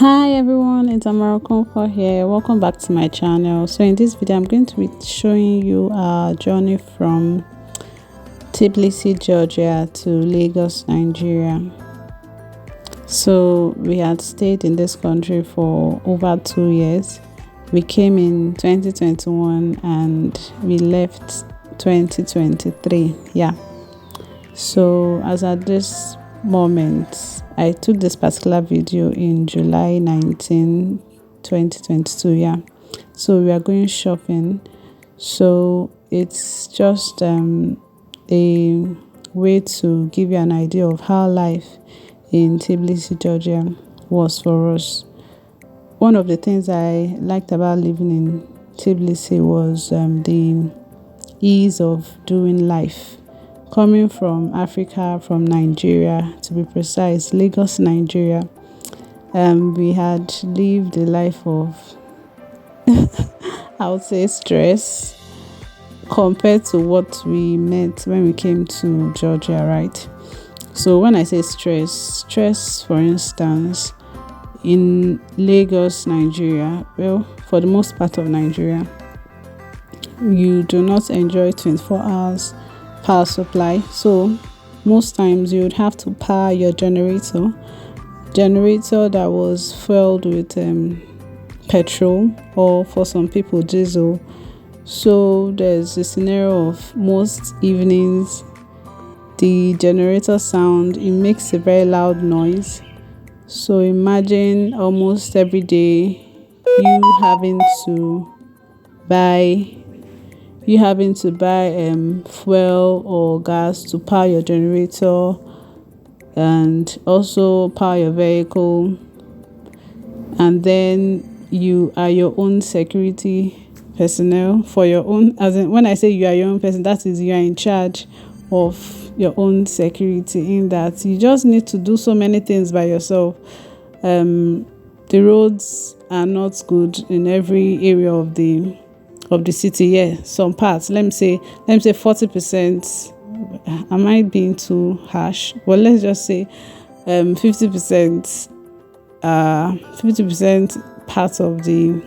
Hi everyone, it's Comfort here. Welcome back to my channel. So in this video I'm going to be showing you our journey from Tbilisi, Georgia to Lagos, Nigeria. So we had stayed in this country for over 2 years. We came in 2021 and we left 2023. So as at this moment, I took this particular video in July 19, 2022. So we are going shopping. So it's just a way to give you an idea of how life in Tbilisi, Georgia was for us. One of the things I liked about living in Tbilisi was the ease of doing life. Coming from Africa, from Nigeria, to be precise, Lagos, Nigeria, we had lived a life of, I would say, stress compared to what we met when we came to Georgia, right? So when I say stress, for instance, in Lagos, Nigeria, well, for the most part of Nigeria, you do not enjoy 24 hours power supply. So most times you would have to power your generator that was fueled with petrol, or for some people diesel. So there's a scenario of most evenings the generator sound, it makes a very loud noise. So imagine almost every day you having to buy fuel or gas to power your generator and also power your vehicle, and then you are your own security personnel for your own, as in when I say you are your own person, that is you are in charge of your own security, in that you just need to do so many things by yourself. The roads are not good in every area of the city. Some parts, let me say 40%. Am I being too harsh? Well, let's just say 50% part of the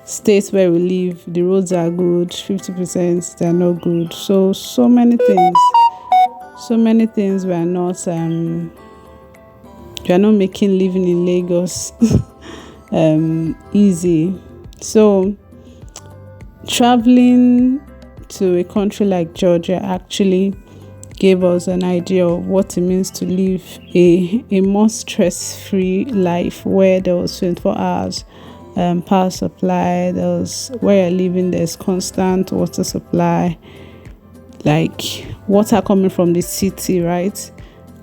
states where we live, the roads are good, 50% they are not good. So many things we are not making living in Lagos easy. So traveling to a country like Georgia actually gave us an idea of what it means to live a more stress-free life, where there was 24 hours power supply, where you're living, there's constant water supply, like water coming from the city, right?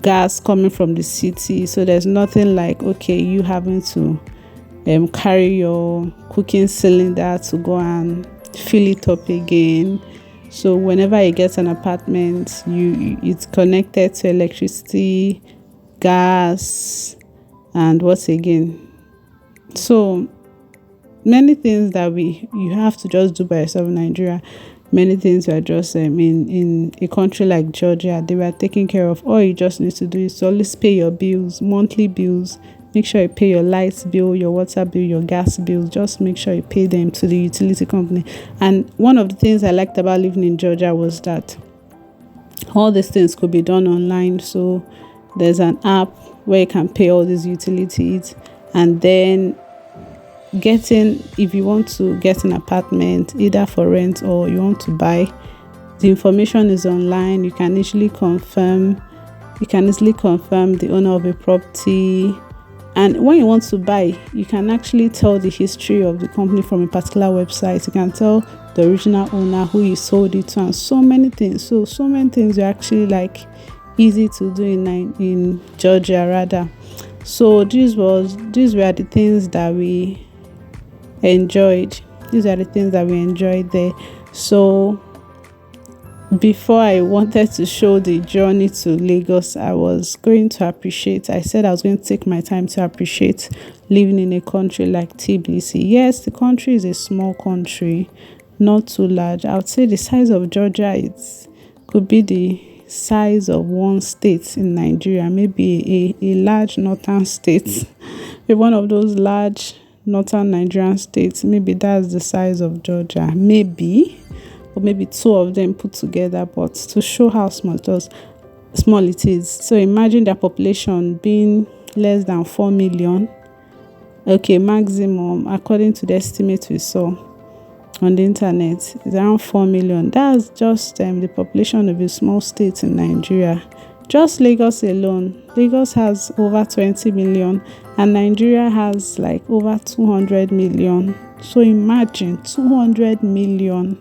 Gas coming from the city. So there's nothing like, okay, you having to carry your cooking cylinder to go and fill it up again. So whenever you get an apartment, it's connected to electricity, gas, and what again? So many things that you have to just do by yourself in Nigeria. Many things were just in a country like Georgia, they were taken care of. All you just need to do is to always pay your bills, monthly bills. Make sure you pay your light bill, your water bill, your gas bill. Just make sure you pay them to the utility company. And one of the things I liked about living in Georgia was that all these things could be done online. So there's an app where you can pay all these utilities, and then if you want to get an apartment either for rent or you want to buy, the information is online. You can easily confirm the owner of a property. And when you want to buy, you can actually tell the history of the company from a particular website. You can tell the original owner, who you sold it to, and so many things. So many things are actually like easy to do in Georgia rather. So these were the things that we enjoyed. There. So before I wanted to show the journey to Lagos, I said I was going to take my time to appreciate living in a country like Tbilisi. Yes, the country is a small country, not too large. I would say the size of Georgia could be the size of one state in Nigeria, maybe a large northern state one of those large northern Nigerian states. Maybe that's the size of Georgia. Maybe. Or maybe two of them put together, but to show how small it is. So imagine their population being less than 4 million. Okay, maximum, according to the estimate we saw on the internet, is around 4 million. That's just the population of a small state in Nigeria. Just Lagos alone. Lagos has over 20 million and Nigeria has like over 200 million. So imagine 200 million.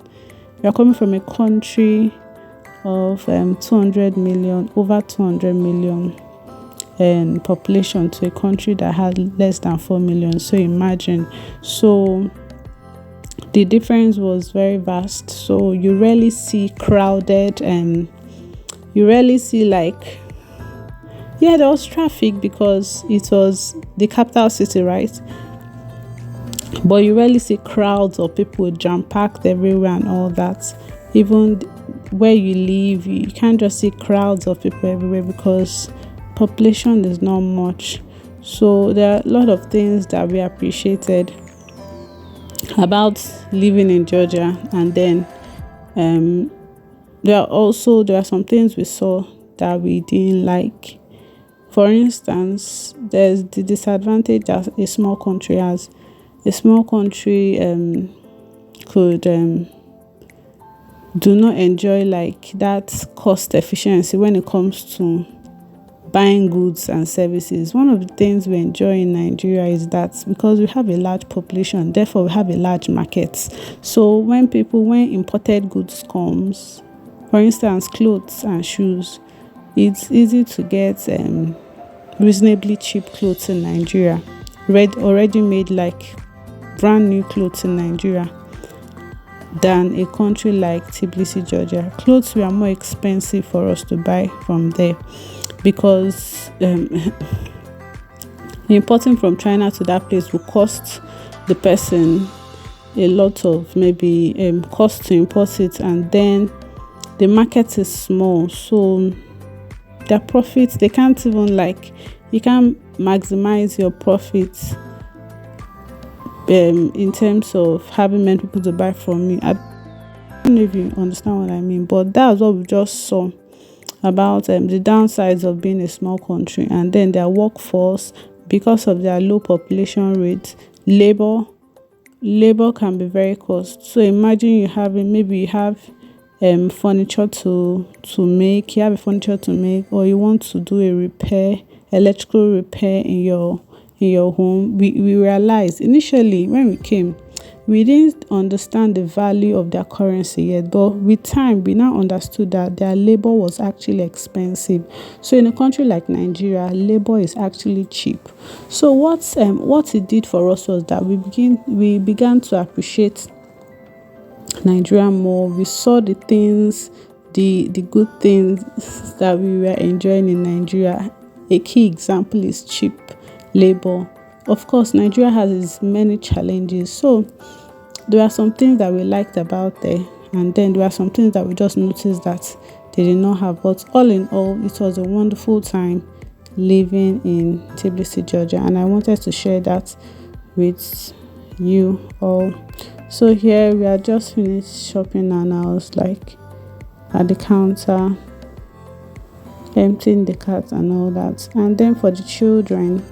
We are coming from a country of 200 million, over 200 million population, to a country that has less than 4 million. So imagine. So the difference was very vast. So you rarely see crowded, and you rarely see like, yeah, there was traffic because it was the capital city, right? But you rarely see crowds or people jam-packed everywhere and all that. Even where you live, you can't just see crowds of people everywhere because population is not much. So there are a lot of things that we appreciated about living in Georgia. And then there are some things we saw that we didn't like. For instance, there's the disadvantage that a small country has. A small country could do not enjoy like that cost efficiency when it comes to buying goods and services. One of the things we enjoy in Nigeria is that because we have a large population, therefore we have a large market. So when imported goods comes, for instance, clothes and shoes, it's easy to get reasonably cheap clothes in Nigeria, already made, like brand new clothes in Nigeria, than a country like TBILISI, Georgia. Clothes were more expensive for us to buy from there because importing from China to that place will cost the person a lot of maybe cost to import it, and then the market is small, so their profits, they can't even you can't maximize your profits in terms of having many people to buy from me. I don't know if you understand what I mean, but that's what we just saw about the downsides of being a small country. And then their workforce, because of their low population rate, labor can be very cost. So imagine you have furniture to make, or you want to do a repair, electrical repair in your home. We realized initially when we came, we didn't understand the value of their currency yet, but with time we now understood that their labor was actually expensive. So in a country like Nigeria, labor is actually cheap. So what it did for us was that we began to appreciate Nigeria more. We saw the things, the good things that we were enjoying in Nigeria. A key example is cheap labor. Of course, Nigeria has its many challenges. So there are some things that we liked about there, and then there are some things that we just noticed that they did not have. But all in all, it was a wonderful time living in TBILISI, Georgia, and I wanted to share that with you all. So here we are just finished shopping, and I was like at the counter emptying the cart and all that. And then for the children,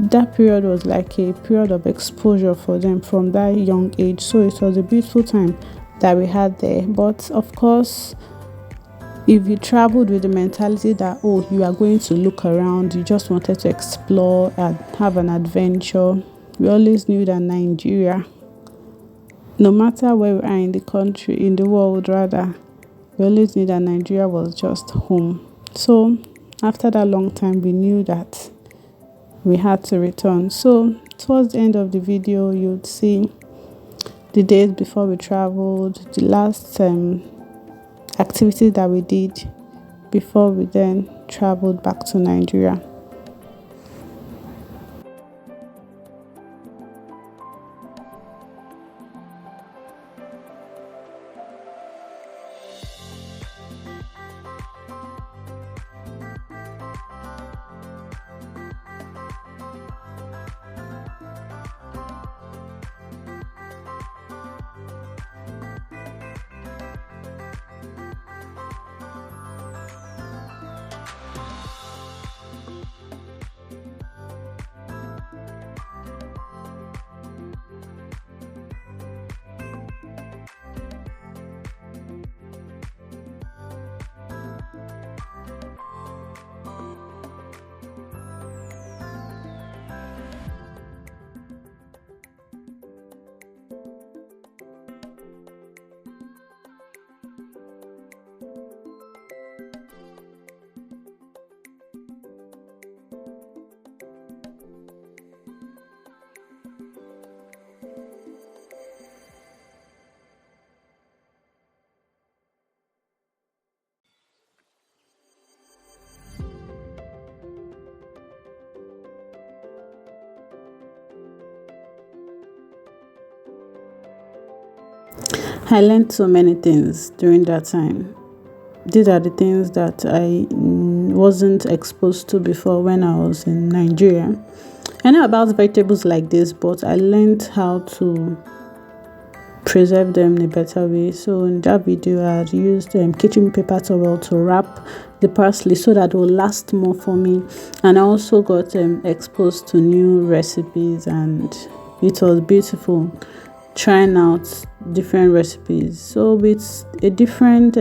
that period was like a period of exposure for them from that young age. So it was a beautiful time that we had there. But of course, if you traveled with the mentality that, oh, you are going to look around, you just wanted to explore and have an adventure, we always knew that Nigeria, no matter where we are in the country, in the world rather, we always knew that Nigeria was just home. So after that long time, we knew that we had to return. So towards the end of the video, you'd see the days before we traveled, the last activity that we did before we then traveled back to Nigeria. I learned so many things during that time. These are the things that I wasn't exposed to before when I was in Nigeria. I know about vegetables like this, but I learned how to preserve them in a better way. So in that video, I had used kitchen paper towel to wrap the parsley so that it will last more for me. And I also got exposed to new recipes, and it was beautiful trying out different recipes. So with a different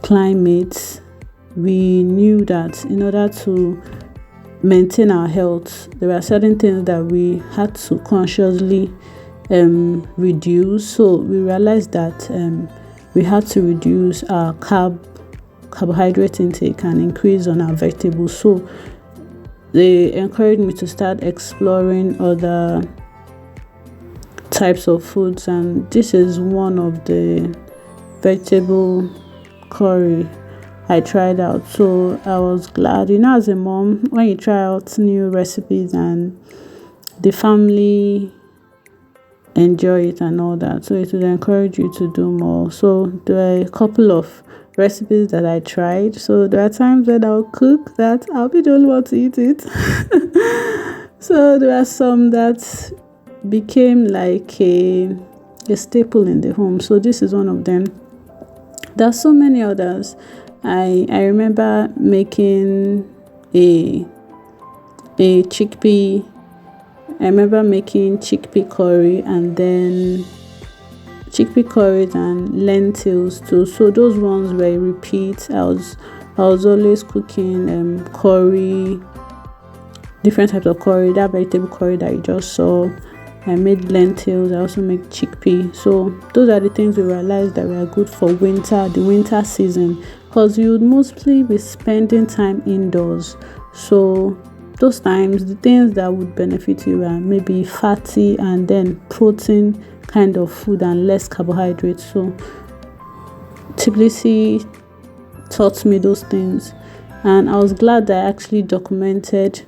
climate, we knew that in order to maintain our health, there were certain things that we had to consciously reduce. So we realized that we had to reduce our carbohydrate intake and increase on our vegetables. So they encouraged me to start exploring other types of foods, and this is one of the vegetable curry I tried out. So I was glad. As a mom, when you try out new recipes and the family enjoy it and all that, so it will encourage you to do more. So there are a couple of recipes that I tried. So there are times when I'll cook that I'll be the only one to eat it. So there are some that became like a staple in the home. So this is one of them. There are so many others. I remember making a chickpea. I remember making chickpea curry, and then chickpea curries and lentils too. So those ones were repeat. I was always cooking curry, different types of curry. That vegetable curry that you just saw. I made lentils. I also make chickpea. So those are the things we realized that were good for the winter season, because you would mostly be spending time indoors. So those times, the things that would benefit you are maybe fatty and then protein kind of food and less carbohydrates. So TBILISI taught me those things, and I was glad that I actually documented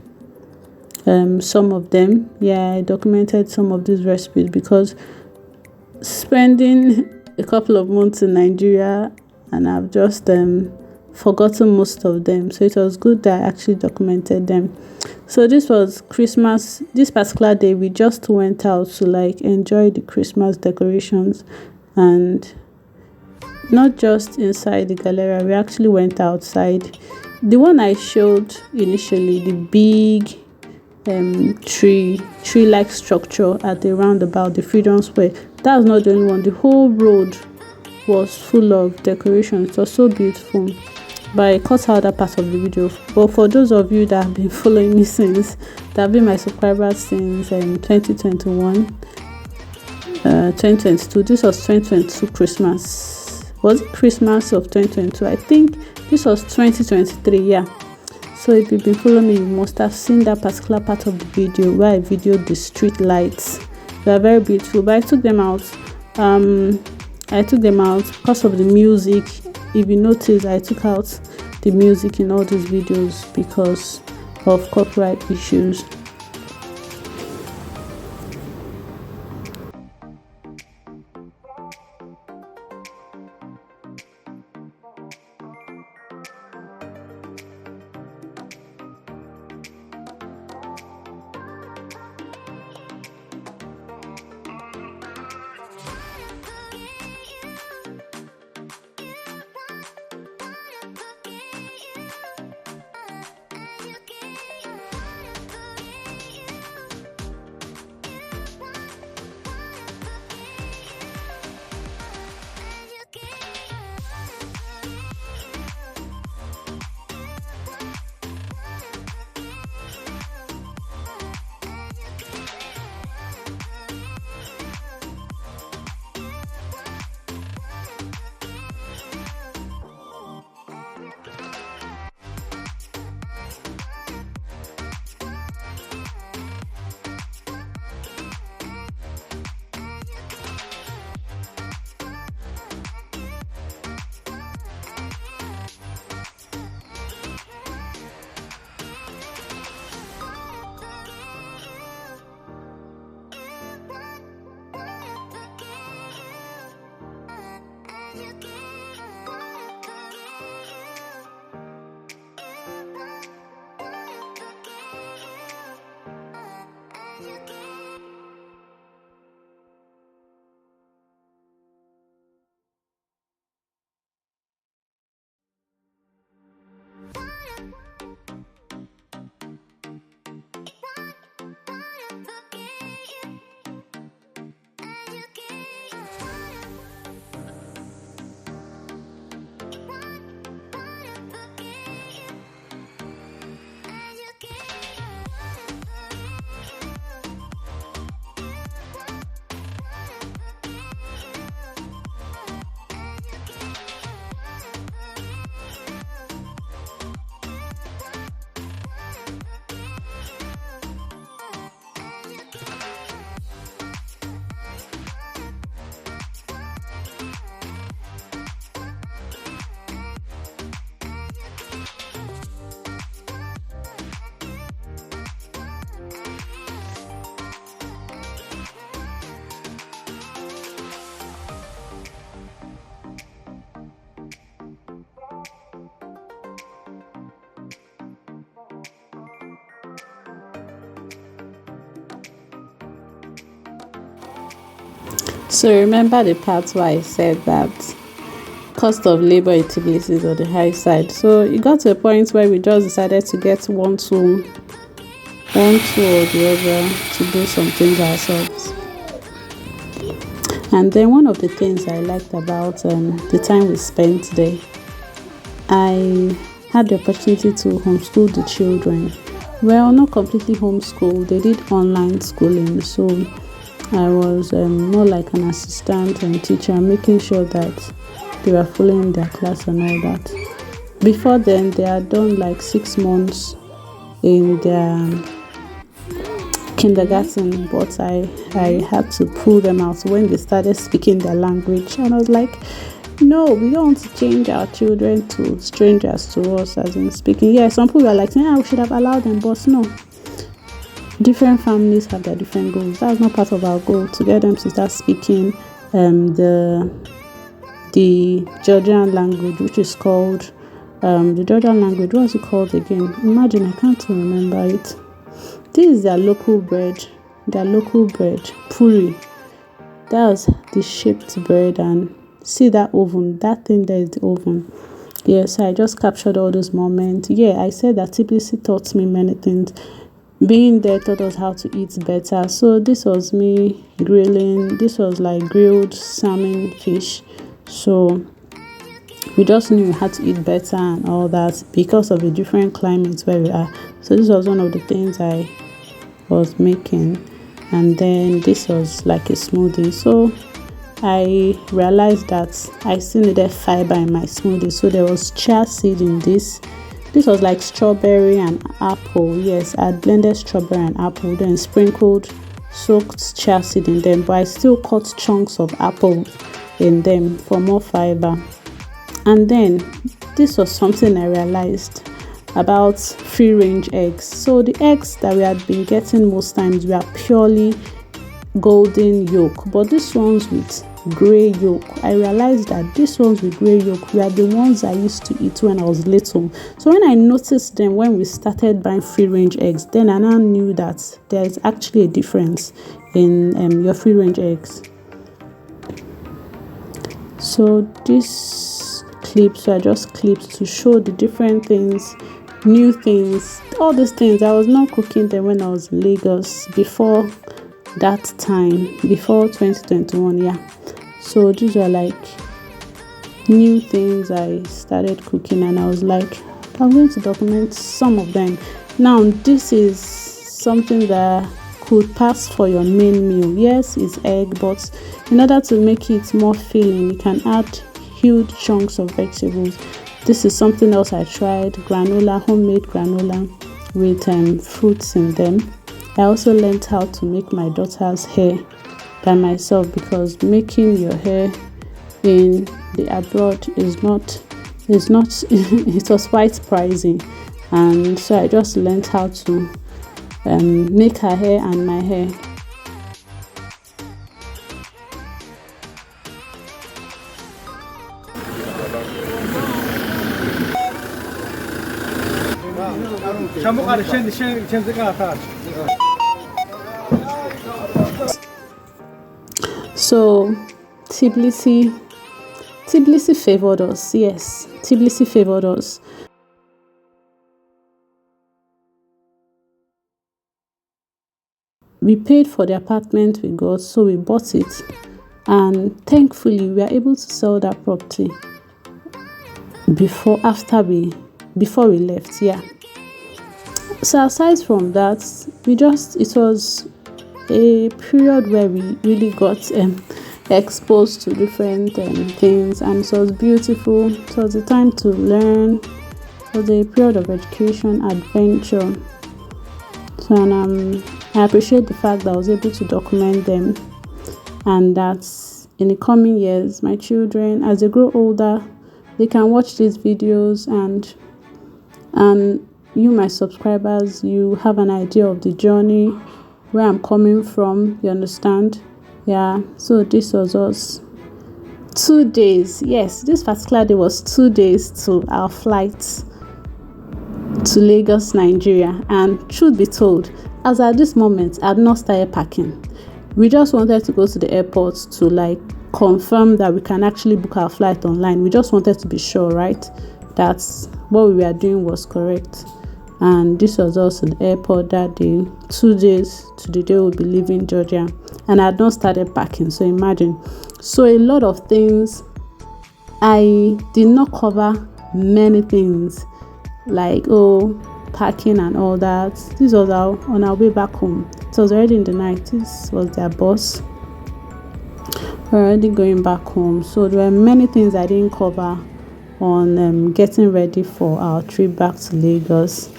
some of them. I documented some of these recipes, because spending a couple of months in Nigeria and I've just forgotten most of them. So it was good that I actually documented them. So this was Christmas. This particular day, we just went out to enjoy the Christmas decorations, and not just inside the galleria. We actually went outside. The one I showed initially, the big tree-like structure at the roundabout, the Freedom Square, that was not the only one. The whole road was full of decorations. It was so beautiful, but I cut out that part of the video. But for those of you that have been following me since, that have been my subscribers since 2021, 2022, this was 2022 Christmas. Was it Christmas of 2022? I think this was 2023. So if you've been following me, you must have seen that particular part of the video where I videoed the street lights. They are very beautiful, but I took them out. Because of the music. If you notice, I took out the music in all these videos because of copyright issues. So remember the part where I said that cost of labor in Tbilisi is on the high side. So it got to a point where we just decided to get one tool or the other to do some things ourselves. And then one of the things I liked about the time we spent there, I had the opportunity to homeschool the children. Well, not completely homeschool, they did online schooling. So I was more like an assistant and teacher, making sure that they were following their class and all that. Before then, they had done like 6 months in their kindergarten, but I had to pull them out when they started speaking their language, and I was like, no, we don't want to change our children to strangers to us, as in speaking. Yeah, some people are like, we should have allowed them, but no. Different families have their different goals. That's not part of our goal, to get them to start speaking the Georgian language, which is called the Georgian language. What is it called again? Imagine, I can't remember it. This is their local bread, puri. That's the shaped bread, and see that oven, that thing there is the oven. Yes, I just captured all those moments. Yeah, I said that TBILISI taught me many things. Being there taught us how to eat better. So this was me grilling. This was like grilled salmon fish. So we just knew we had to eat better and all that because of the different climates where we are. So this was one of the things I was making. And then this was like a smoothie. So I realized that I still needed fiber in my smoothie. So there was chia seed in this. This was like strawberry and apple. Yes, I had blended strawberry and apple, then sprinkled soaked chia seed in them. But I still cut chunks of apple in them for more fiber. And then this was something I realized about free range eggs. So the eggs that we had been getting most times were purely golden yolk, but these ones with gray yolk, I realized that these ones with gray yolk were the ones I used to eat when I was little. So when I noticed them when we started buying free range eggs, then I now knew that there is actually a difference in your free range eggs. So these clips are just clips to show the different things, new things, all these things. I was not cooking them when I was in Lagos before that time, before 2021. Yeah, so these were like new things I started cooking, and I was like, I'm going to document some of them. Now this is something that could pass for your main meal. Yes, it's egg, but in order to make it more filling, you can add huge chunks of vegetables. This is something else I tried, granola, homemade granola with fruits in them. I also learned how to make my daughter's hair by myself, because making your hair in the abroad is not it was quite pricey, and so I just learned how to make her hair and my hair. So Tbilisi favored us. Yes, Tbilisi favored us. We paid for the apartment we got, so we bought it, and thankfully we were able to sell that property before we left. Yeah. So aside from that, it was a period where we really got exposed to different things, and it was beautiful. It was a time to learn. It was a period of education, adventure. So, and I appreciate the fact that I was able to document them, and that in the coming years, my children, as they grow older, they can watch these videos, and you, my subscribers, you have an idea of the journey, where I'm coming from. You understand? Yeah. So this was us. 2 days. Yes, this particular day was 2 days to our flight to Lagos, Nigeria. And truth be told, as at this moment, I had not started packing. We just wanted to go to the airport to like confirm that we can actually book our flight online. We just wanted to be sure, right, that's what we were doing was correct. And this was also the airport that day, 2 days to the day we'll be leaving Georgia. And I had not started packing, so imagine. So a lot of things, I did not cover many things like packing and all that. This was on our way back home. It was already in the night. This was their bus. We're already going back home, so there were many things I didn't cover on getting ready for our trip back to Lagos.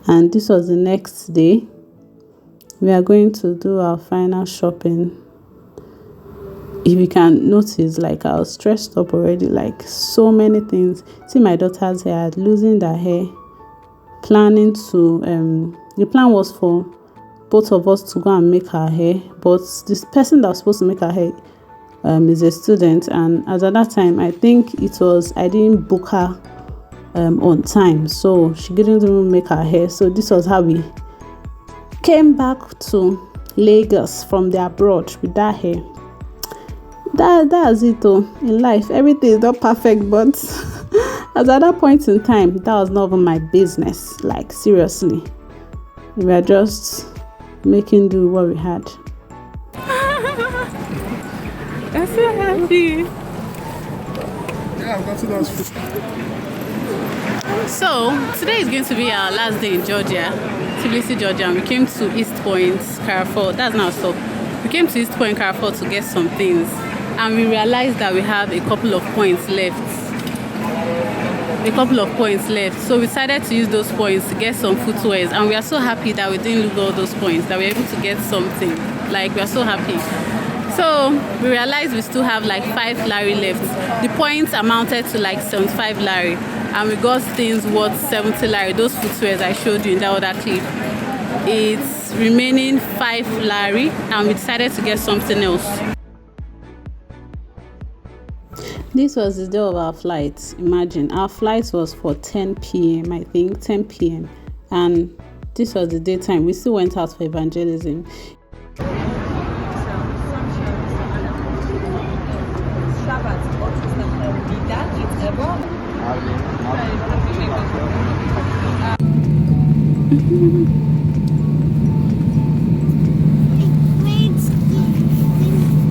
And this was the next day. We are going to do our final shopping. If you can notice, like, I was stressed up already, like so many things. See my daughter's hair, losing their hair, planning to the plan was for both of us to go and make her hair, but this person that was supposed to make her hair is a student, and as at that time I think I didn't book her on time, so she didn't even make her hair. So this was how we came back to Lagos from the abroad with that hair. That's it though. In life everything is not perfect, but as at that point in time, that was not even my business. Like, seriously, we were just making do what we had. I'm so happy. Yeah, I've got to those. So today is going to be our last day in Georgia, TBILISI, Georgia. And we came to East Point, Carrefour. That's now stop. We came to East Point, Carrefour to get some things, and we realized that we have a couple of points left. So we decided to use those points to get some footwears, and we are so happy that we didn't lose all those points, that we were able to get something. Like, we are so happy. So we realized we still have like 5 Larry left. The points amounted to like 75 Larry, and we got things worth 70 Larry. Those footwears I showed you in that other clip. It's remaining 5 Larry, and we decided to get something else. This was the day of our flight. Imagine, our flight was for 10 p.m. I think 10 p.m. and this was the daytime. We still went out for evangelism.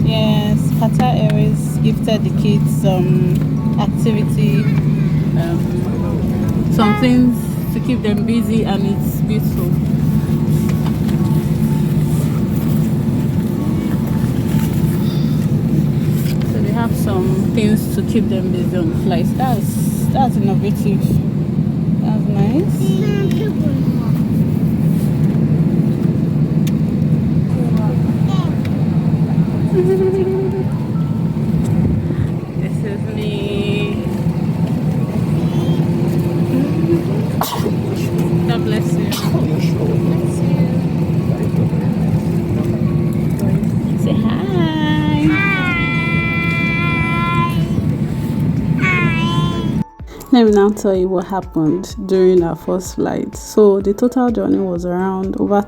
Yes, Qatar Airways gifted the kids some activity, some things to keep them busy, and it's beautiful. So they have some things to keep them busy on flights. That's innovative. That's nice. This is me. God bless you. Say hi. Let me now tell you what happened during our first flight. So the total journey was around over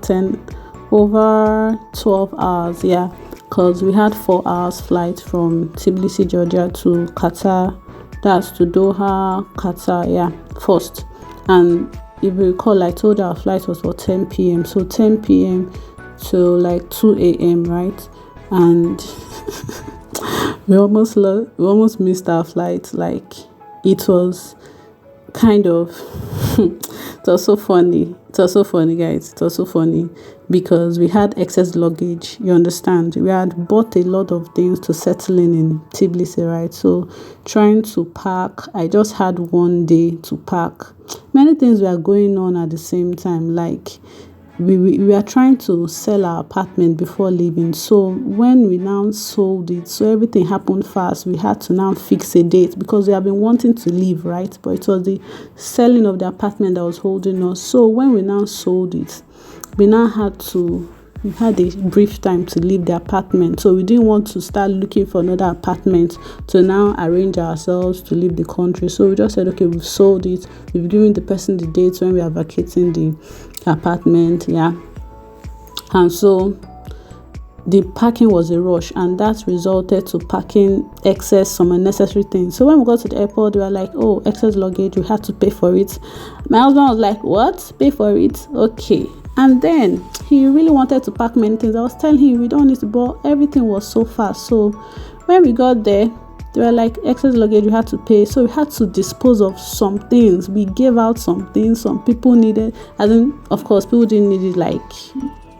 12 hours, yeah, because we had 4 hours flight from Tbilisi, Georgia to Qatar, that's to Doha, Qatar, yeah, first. And if you recall, I told you our flight was for 10 p.m. So 10 p.m. to like 2 a.m., right? And we almost missed our flight. Like, it was kind of it was so funny, guys. It was so funny because we had excess luggage, you understand. We had bought a lot of things to settle in Tbilisi, right? So trying to pack, I just had one day to pack. Many things were going on at the same time. Like, we were trying to sell our apartment before leaving, so when we now sold it, so everything happened fast. We had to now fix a date because we have been wanting to leave, right? But it was the selling of the apartment that was holding us. So when we now sold it, we had a brief time to leave the apartment, so we didn't want to start looking for another apartment to now arrange ourselves to leave the country. So we just said, okay, we've sold it, we've given the person the dates when we are vacating the apartment, yeah. And so the packing was a rush, and that resulted to packing excess, some unnecessary things. So when we got to the airport, they were like, oh, excess luggage, you had to pay for it. My husband was like, what? Pay for it? Okay. And then he really wanted to pack many things. I was telling him we don't need to, but everything was so fast. So when we got there, they were like, excess luggage, you had to pay. So we had to dispose of some things. We gave out some things some people needed. As in, of course, people didn't need it, like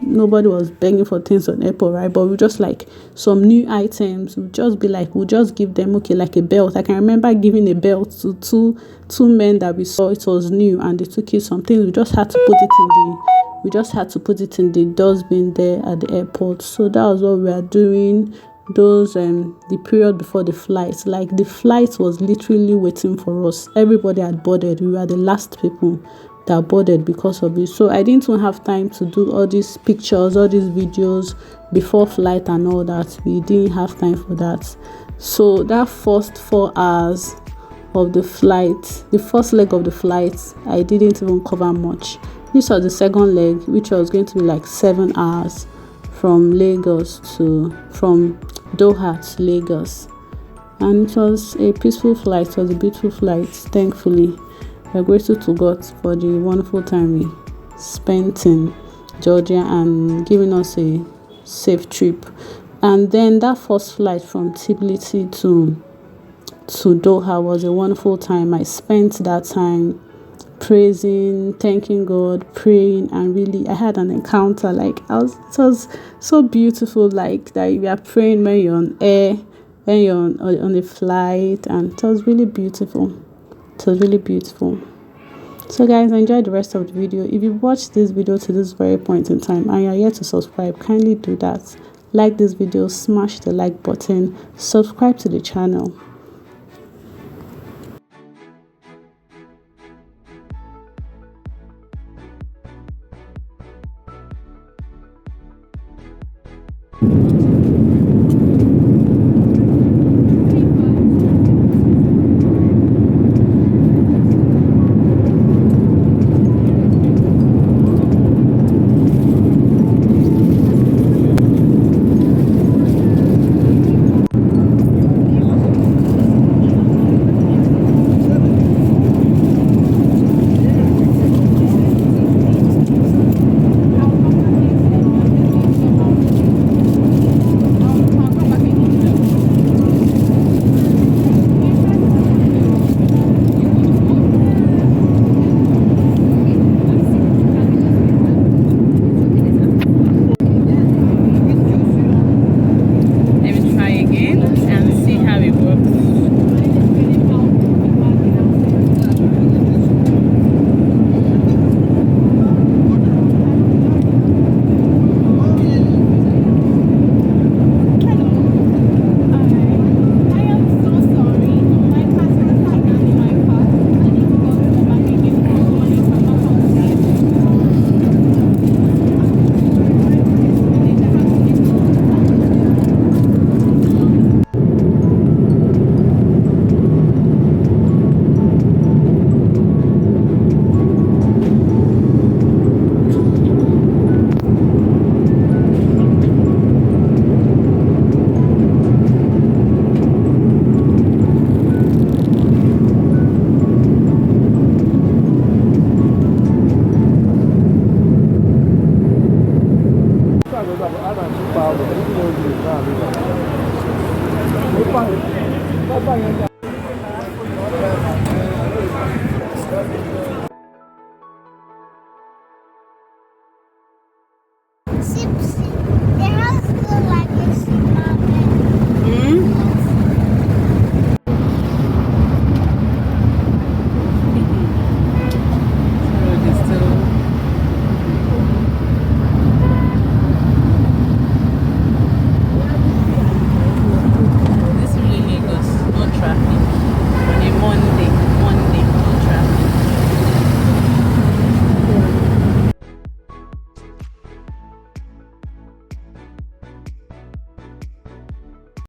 nobody was begging for things on airport, right? But we just like some new items, we'll just be like, we'll just give them, okay, like a belt. I can remember giving a belt to two men that we saw. It was new and they took it. Some things we just had to put it in the dustbin there at the airport. So that was what we were doing those the period before the flight. Like the flight was literally waiting for us. Everybody had boarded. We were the last people that boarded because of it. So I didn't even have time to do all these pictures, all these videos before flight and all that. We didn't have time for that. So that first 4 hours of the flight, the first leg of the flight, I didn't even cover much. This was the second leg, which was going to be like 7 hours from Doha to Lagos. And it was a peaceful flight. It was a beautiful flight, thankfully. We're grateful to God for the wonderful time we spent in Georgia and giving us a safe trip. And then that first flight from TBILISI to Doha was a wonderful time. I spent that time praising, thanking God, praying, and really I had an encounter. Like it was so beautiful, like that you are praying when you're on air, when you're on a flight, and it was really beautiful. It was really beautiful. So guys, enjoy the rest of the video. If you watched this video to this very point in time and you're yet to subscribe, kindly do that. Like this video, smash the like button, subscribe to the channel.